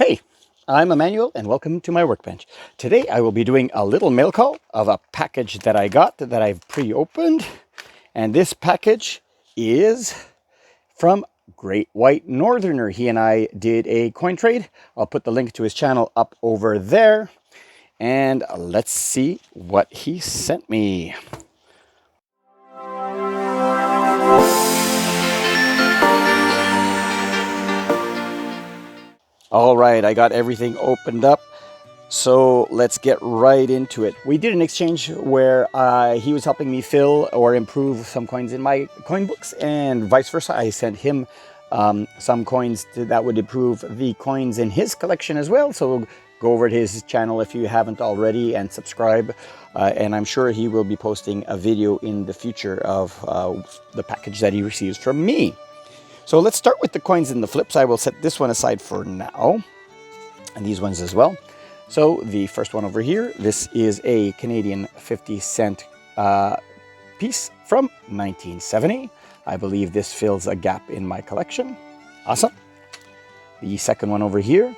Hey, I'm Emmanuel and welcome to my workbench. Today I will be doing a little mail call of a package that I got that I've pre-opened. And this package is from GreatWhiteNortherner. He and I did a coin trade. I'll put the link to his channel up over there. And let's see what he sent me. All right, I got everything opened up. So let's get right into it. We did an exchange where he was helping me fill or improve some coins in my coin books, and vice versa. I sent him some coins that would improve the coins in his collection as well. So go over to his channel if you haven't already and subscribe. And I'm sure he will be posting a video in the future of the package that he receives from me. So let's start with the coins and the flips. I will set this one aside for now, and these ones as well. So the first one over here, this is a Canadian 50-cent piece from 1970. I believe this fills a gap in my collection. Awesome. The second one over here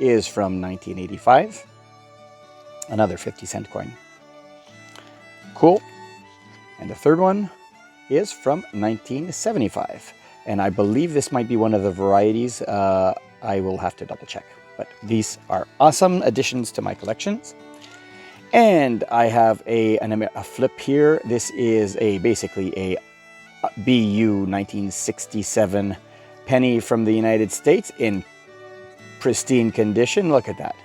is from 1985. Another 50-cent coin. Cool. And the third one is from 1975. And I believe this might be one of the varieties. I will have to double check. But these are awesome additions to my collections. And I have a flip here. This is basically a BU 1967 penny from the United States in pristine condition. Look at that.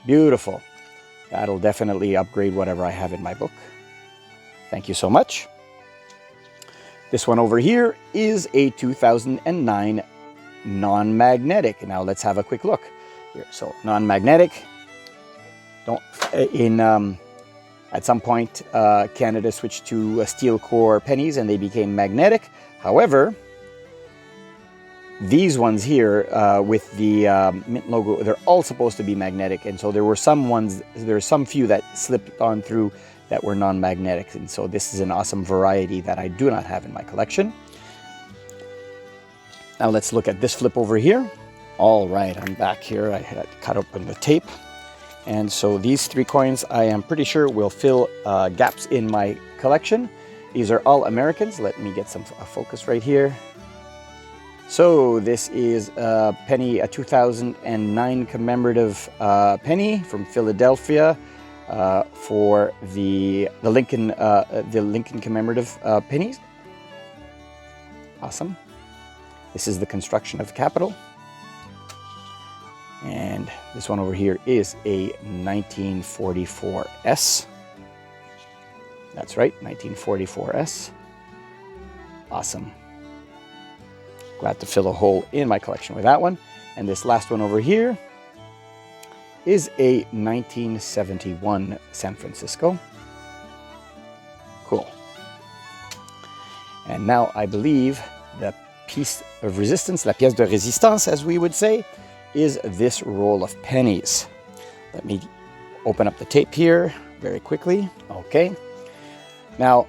Beautiful. That'll definitely upgrade whatever I have in my book. Thank you so much. This one over here is a 2009 non-magnetic. Now let's have a quick look here. So non-magnetic. At some point, Canada switched to steel core pennies and they became magnetic. However, these ones here with the mint logo, they're all supposed to be magnetic, and so there were some few that slipped on through that were non-magnetic, and so this is an awesome variety that I do not have in my collection. Now let's look at this flip over here. All right, I'm back here. I had cut open the tape. And so these three coins, I am pretty sure will fill gaps in my collection. These are all Americans. Let me get some focus right here. So this is a penny, a 2009 commemorative penny from Philadelphia for the Lincoln commemorative pennies. Awesome. This is the construction of the Capitol. And this one over here is a 1944S. That's right, 1944S. Awesome. Glad to fill a hole in my collection with that one. And this last one over here is a 1971 San Francisco. Cool. And now I believe the piece of resistance, la pièce de résistance, as we would say, is this roll of pennies. Let me open up the tape here very quickly. Okay. Now,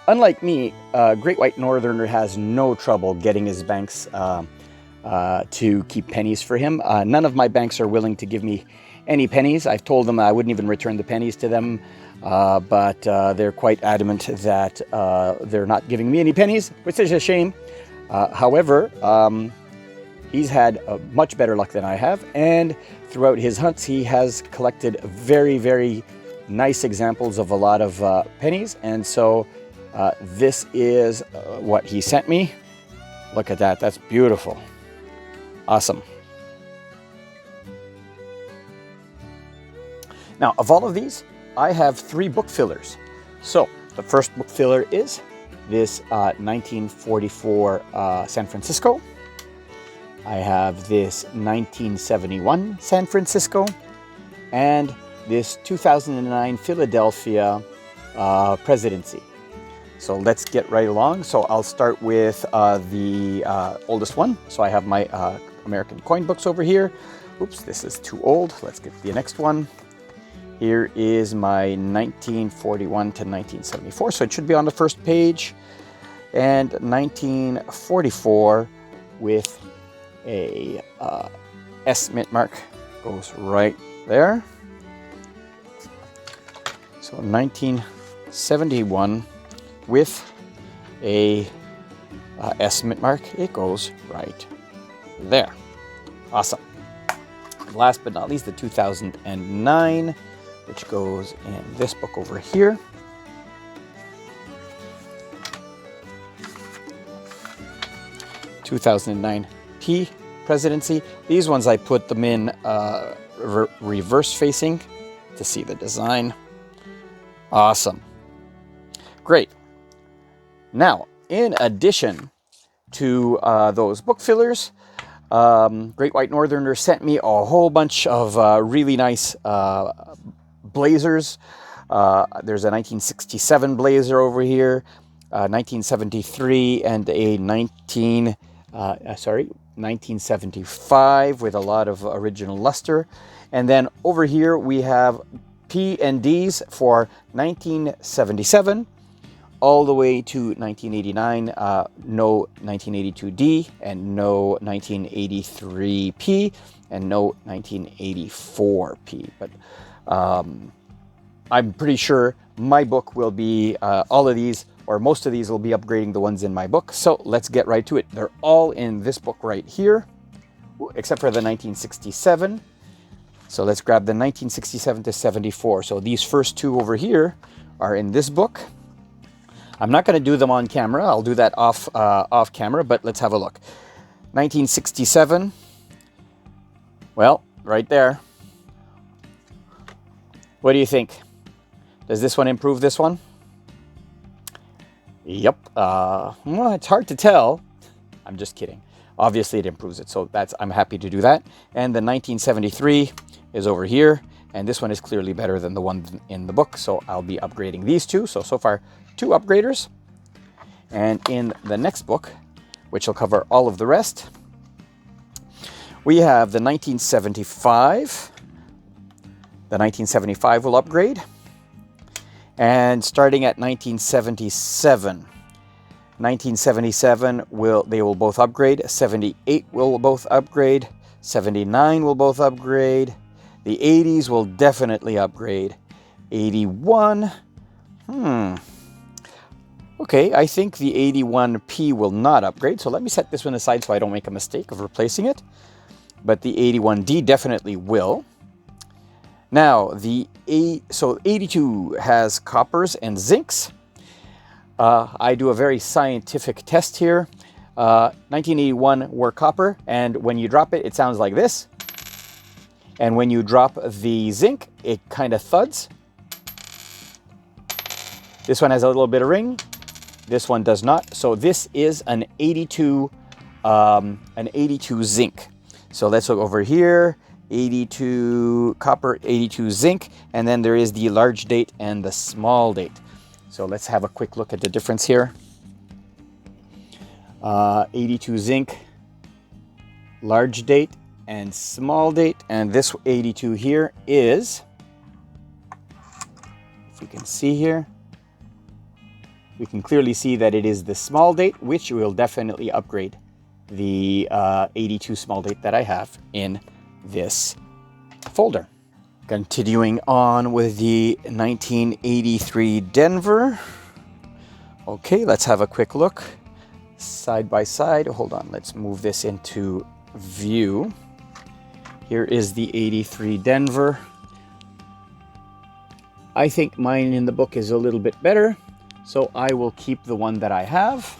unlike me, GreatWhiteNortherner has no trouble getting his banks to keep pennies for him. None of my banks are willing to give me any pennies. I've told them I wouldn't even return the pennies to them, but they're quite adamant that they're not giving me any pennies, which is a shame. However, he's had much better luck than I have, and throughout his hunts, he has collected very, very nice examples of a lot of pennies, and so this is what he sent me. Look at that. That's beautiful. Awesome. Now, of all of these, I have three book fillers. So the first book filler is this 1944 San Francisco. I have this 1971 San Francisco and this 2009 Philadelphia Presidency. So let's get right along. So I'll start with the oldest one. So I have my American coin books over here. Oops, this is too old. Let's get the next one. Here is my 1941 to 1974. So it should be on the first page. And 1944 with a S mint mark goes right there. So 1971 with a S mint mark, it goes right there. Awesome. Last but not least, the 2009, which goes in this book over here. (2009) P Presidency. These ones I put them in reverse facing to see the design. Awesome. Great. Now, in addition to those book fillers, GreatWhiteNortherner sent me a whole bunch of really nice blazers. There's a 1967 blazer over here, 1973, and a 1975 with a lot of original luster. And then over here we have P and Ds for 1977 all the way to 1989, no 1982D and no 1983P and no 1984P. But I'm pretty sure my book will be, all of these or most of these will be upgrading the ones in my book. So let's get right to it. They're all in this book right here, except for the 1967. So let's grab the 1967 to 74. So these first two over here are in this book. I'm not going to do them on camera. I'll do that off camera, but let's have a look. 1967. Well, right there. What do you think? Does this one improve this one? Yep. Well, it's hard to tell. I'm just kidding. Obviously, it improves it. So I'm happy to do that. And the 1973 is over here. And this one is clearly better than the one in the book. So I'll be upgrading these two. So far, 2 upgraders. And in the next book, which will cover all of the rest, we have the 1975. The 1975 will upgrade. And starting at 1977. 1977 they will both upgrade. 78 will both upgrade. 79 will both upgrade. The 80s will definitely upgrade. 81. Okay, I think the 81P will not upgrade. So let me set this one aside so I don't make a mistake of replacing it. But the 81D definitely will. Now, so 82 has coppers and zincs. I do a very scientific test here. 1981 were copper, and when you drop it, it sounds like this. And when you drop the zinc, it kind of thuds. This one has a little bit of ring. This one does not. So this is an 82 zinc. So let's look over here. 82 copper, 82 zinc, and then there is the large date and the small date. So let's have a quick look at the difference here. 82 zinc, large date and small date, and this 82 here is, if you can see here, we can clearly see that it is the small date, which will definitely upgrade the 82 small date that I have in this folder. Continuing on with the 1983 Denver. Okay, let's have a quick look side by side. Hold on, let's move this into view. Here is the 83 Denver. I think mine in the book is a little bit better, so I will keep the one that I have.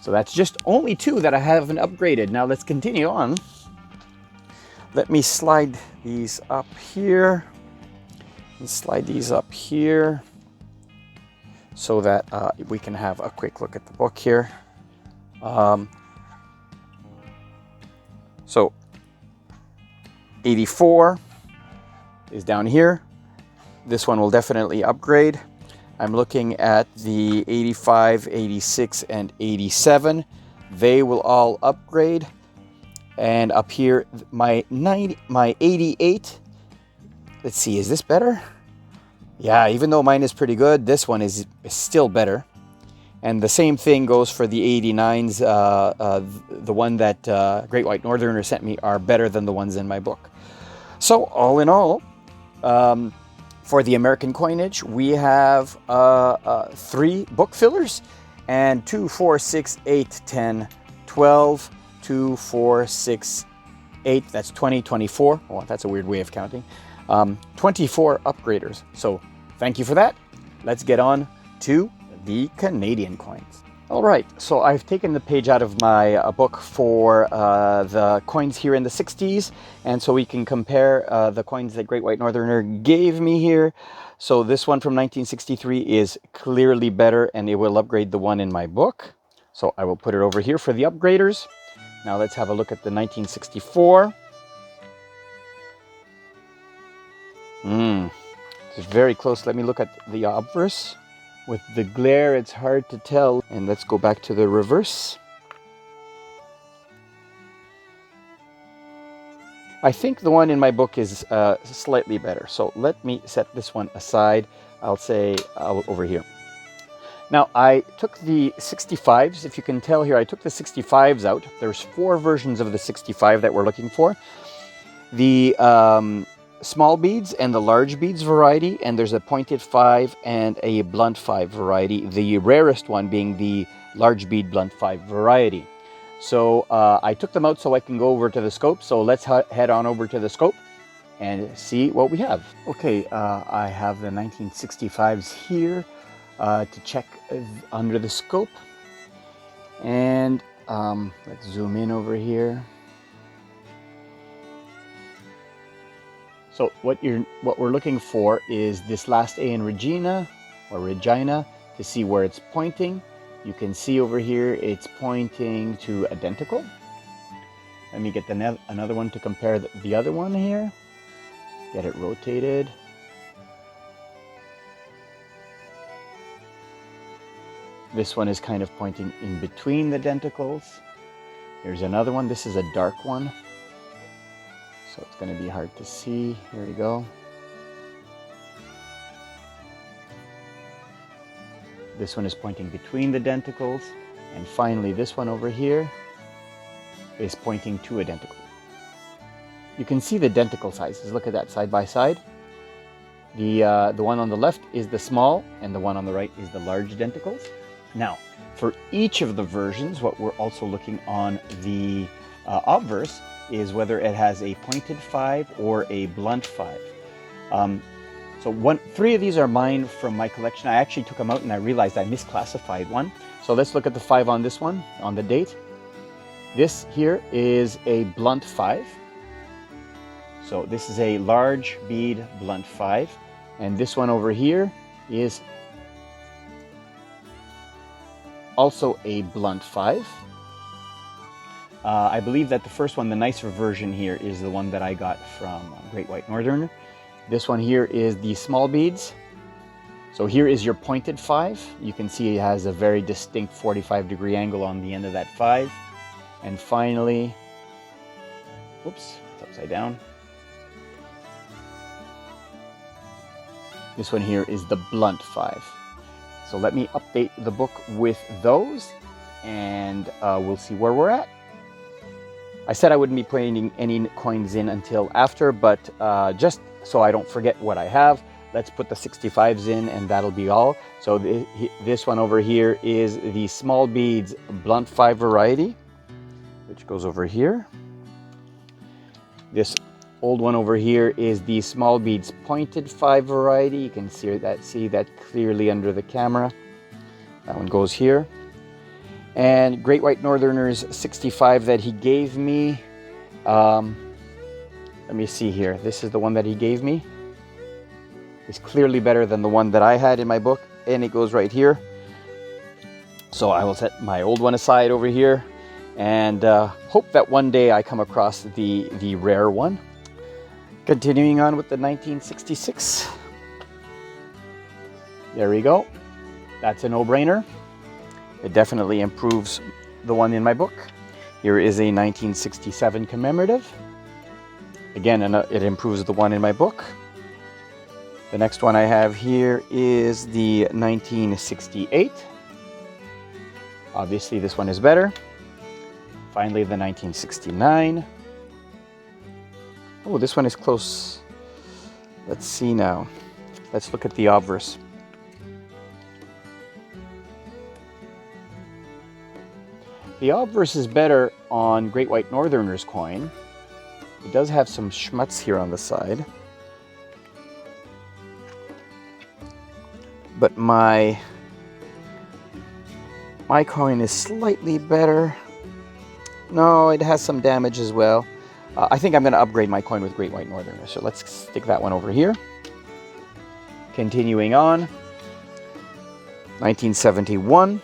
So that's just only 2 that I haven't upgraded. Now let's continue on. Let me slide these up here and slide these up here so that we can have a quick look at the book here. So 84 is down here. This one will definitely upgrade. I'm looking at the 85, 86, and 87. They will all upgrade. And up here, my 88. Let's see, is this better? Yeah, even though mine is pretty good, this one is still better. And the same thing goes for the 89s. The one that GreatWhiteNortherner sent me are better than the ones in my book. So all in all, for the American coinage, we have 3 book fillers and 2, 4, 6, 8, 10, 12, 2, 4, 6, 8, that's 20, 24. Oh, that's a weird way of counting. 24 upgraders. So thank you for that. Let's get on to the Canadian coins. All right, so I've taken the page out of my book for the coins here in the 60s, and so we can compare the coins that GreatWhiteNortherner gave me here. So this one from 1963 is clearly better, and it will upgrade the one in my book. So I will put it over here for the upgraders. Now let's have a look at the 1964. It's very close. Let me look at the obverse. With the glare, it's hard to tell. And let's go back to the reverse. I think the one in my book is slightly better. So let me set this one aside. I'll say over here. Now, I took the 65s. If you can tell here, I took the 65s out. There's 4 versions of the 65 that we're looking for. The small beads and the large beads variety, and there's a pointed 5 and a blunt 5 variety, the rarest one being the large bead blunt 5 variety. So I took them out so I can go over to the scope. So let's head on over to the scope and see what we have. Okay, I have the 1965s here to check under the scope. And let's zoom in over here. So what we're looking for is this last A in Regina or Regina to see where it's pointing. You can see over here it's pointing to identical. Let me get another one to compare the other one here. Get it rotated. This one is kind of pointing in between the denticles. Here's another one. This is a dark one, so it's going to be hard to see. Here we go. This one is pointing between the denticles. And finally, this one over here is pointing to a denticle. You can see the denticle sizes. Look at that side by side. The one on the left is the small, and the one on the right is the large denticles. Now, for each of the versions, what we're also looking on the obverse is whether it has a pointed 5 or a blunt 5. So 3 of these are mine from my collection. I actually took them out and I realized I misclassified one. So let's look at the 5 on this one, on the date. This here is a blunt 5. So this is a large bead blunt 5. And this one over here is also a blunt 5. I believe that the first one, the nicer version here, is the one that I got from GreatWhiteNortherner. This one here is the small beads. So here is your pointed 5. You can see it has a very distinct 45-degree angle on the end of that 5. And finally, oops, it's upside down. This one here is the blunt 5. So let me update the book with those, and we'll see where we're at. I said I wouldn't be putting any coins in until after, but just so I don't forget what I have, let's put the 65s in, and that'll be all. So this one over here is the small beads blunt 5 variety, which goes over here. This old one over here is the small beads pointed 5 variety. You can see that clearly under the camera. That one goes here. And GreatWhiteNortherner's 65 that he gave me. Let me see here. This is the one that he gave me. It's clearly better than the one that I had in my book, and it goes right here. So I will set my old one aside over here, and hope that one day I come across the rare one. Continuing on with the 1966. There we go. That's a no-brainer. It definitely improves the one in my book. Here is a 1967 commemorative. Again, it improves the one in my book. The next one I have here is the 1968. Obviously, this one is better. Finally, the 1969. Oh, this one is close. Let's see now. Let's look at the obverse. The obverse is better on GreatWhiteNortherner's coin. It does have some schmutz here on the side. But my coin is slightly better. No, it has some damage as well. I think I'm going to upgrade my coin with GreatWhiteNortherner. So let's stick that one over here. Continuing on. 1971.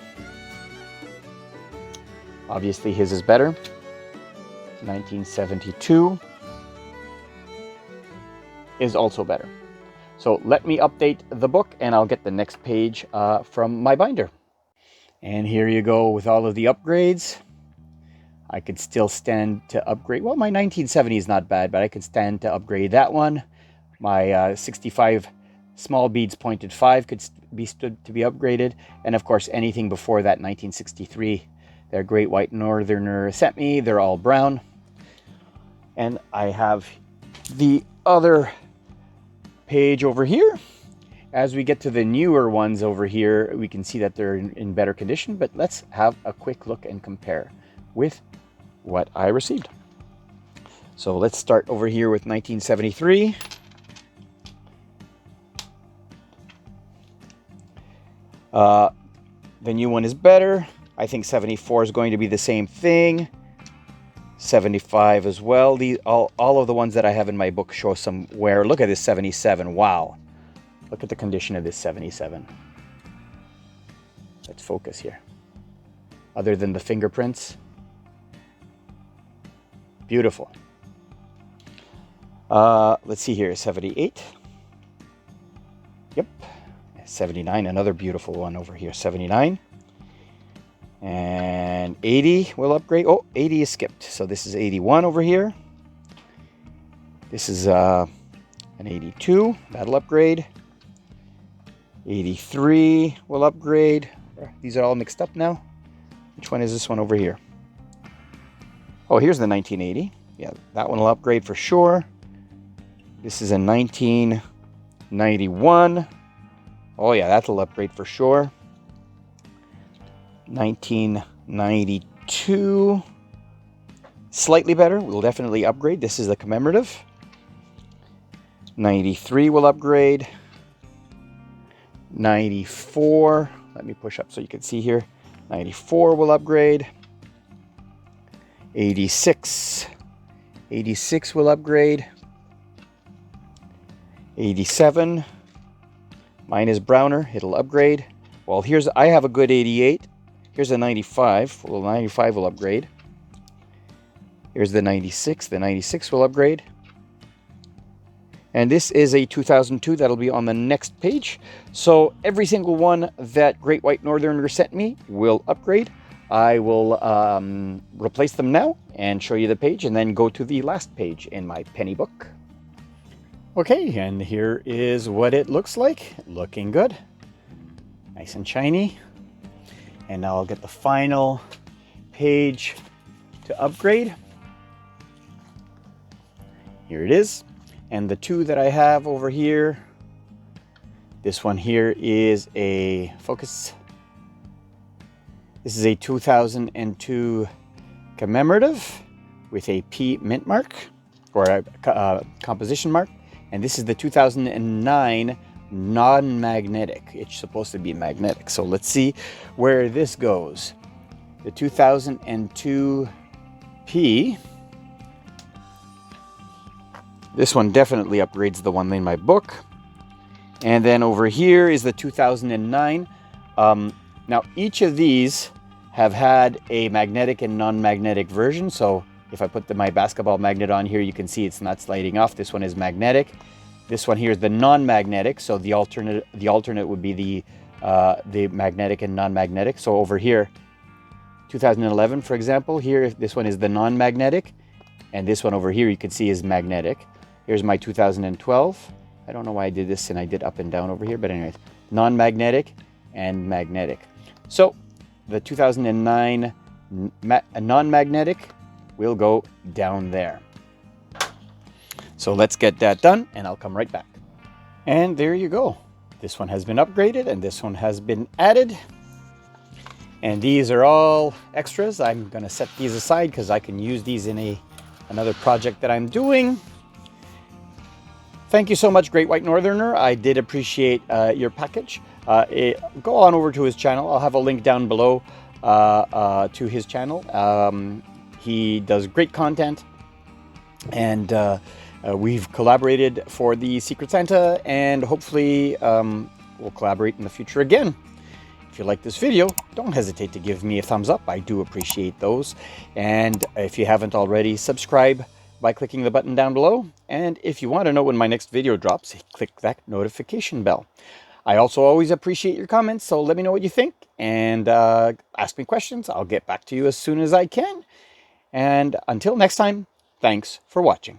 Obviously his is better. 1972 is also better. So let me update the book and I'll get the next page from my binder. And here you go with all of the upgrades. I could still stand to upgrade. Well, my 1970 is not bad, but I could stand to upgrade that one. My 65 small beads pointed 5 could be stood to be upgraded. And of course, anything before that 1963, their GreatWhiteNortherner sent me. They're all brown. And I have the other page over here. As we get to the newer ones over here, we can see that they're in better condition. But let's have a quick look and compare with what I received. So let's start over here with 1973. The new one is better. I think 74 is going to be the same thing. 75 as well. All of the ones that I have in my book show some wear. Look at this 77. Wow. Look at the condition of this 77. Let's focus here. Other than the fingerprints. Beautiful. Let's see here. 78. Yep. 79. Another beautiful one over here. 79. And 80 will upgrade. Oh, 80 is skipped. So this is 81 over here. This is an 82. That'll upgrade. 83 will upgrade. These are all mixed up now. Which one is this one over here? Oh, here's the 1980. Yeah, that one will upgrade for sure. This is a 1991. Oh yeah, that'll upgrade for sure. 1992. Slightly better. We'll definitely upgrade. This is the commemorative. 93 will upgrade. 94. Let me push up so you can see here. 94 will upgrade. 86. 86 will upgrade. 87. Mine is browner. It'll upgrade. Well, I have a good 88. Here's the 95. Well, 95 will upgrade. Here's the 96. The 96 will upgrade. And this is a 2002 that'll be on the next page. So every single one that GreatWhiteNortherner sent me will upgrade. I will replace them now and show you the page and then go to the last page in my penny book. Okay, and here is what it looks like. Looking good. Nice and shiny. And now I'll get the final page to upgrade. Here it is. And the two that I have over here, this one here is a focus. This is a 2002 commemorative with a P mint mark or a composition mark. And this is the 2009 non-magnetic. It's supposed to be magnetic. So let's see where this goes. The 2002 P. This one definitely upgrades the one in my book. And then over here is the 2009. Now each of these have had a magnetic and non-magnetic version. So if I put my basketball magnet on here, you can see it's not sliding off. This one is magnetic. This one here is the non-magnetic. So the alternate would be the magnetic and non-magnetic. So over here, 2011, for example, here this one is the non-magnetic, and this one over here you can see is magnetic. Here's my 2012. I don't know why I did this and I did up and down over here, but anyways, non-magnetic and magnetic. So the 2009 non-magnetic will go down there. So let's get that done and I'll come right back. And there you go. This one has been upgraded and this one has been added. And these are all extras. I'm going to set these aside because I can use these in another project that I'm doing. Thank you so much, GreatWhiteNortherner. I did appreciate your package. Go on over to his channel. I'll have a link down below to his channel. He does great content, and we've collaborated for the Secret Santa, and hopefully we'll collaborate in the future again. If you like this video, don't hesitate to give me a thumbs up. I do appreciate those. And if you haven't already, subscribe by clicking the button down below. And if you want to know when my next video drops, click that notification bell. I also always appreciate your comments, so let me know what you think and ask me questions. I'll get back to you as soon as I can. And until next time, thanks for watching.